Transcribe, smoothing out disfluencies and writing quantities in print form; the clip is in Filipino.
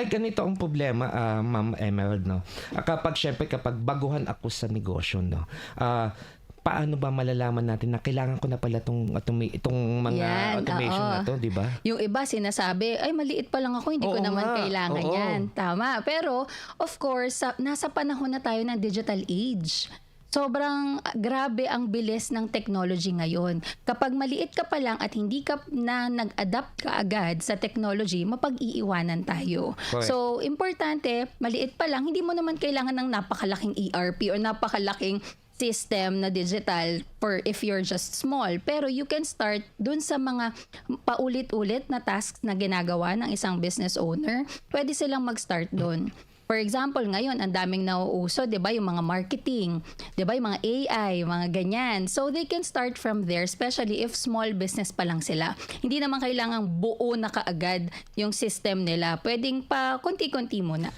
Ay, ganito ang problema, Ma'am Emerald, no? Kapag baguhan ako sa negosyo, no? Paano ba malalaman natin na kailangan ko na pala itong mga Yan, automation oo. na to, di ba? Yung iba sinasabi, ay maliit pa lang ako, hindi ko Oo naman nga, kailangan oo. yan. Tama. Pero of course, nasa panahon na tayo ng digital age. Sobrang grabe ang bilis ng technology ngayon. Kapag maliit ka pa lang at hindi ka na nag-adapt ka agad sa technology, mapag-iiwanan tayo. Correct. So, importante, maliit pa lang, hindi mo naman kailangan ng napakalaking ERP or napakalaking system na digital for if you're just small. Pero you can start dun sa mga paulit-ulit na tasks na ginagawa ng isang business owner. Pwede silang mag-start dun. For example, ngayon, ang daming nauuso, di ba, yung mga marketing, di ba, yung mga AI, mga ganyan. So, they can start from there, especially if small business pa lang sila. Hindi naman kailangang buo na kaagad yung system nila. Pwedeng pa konti-konti muna.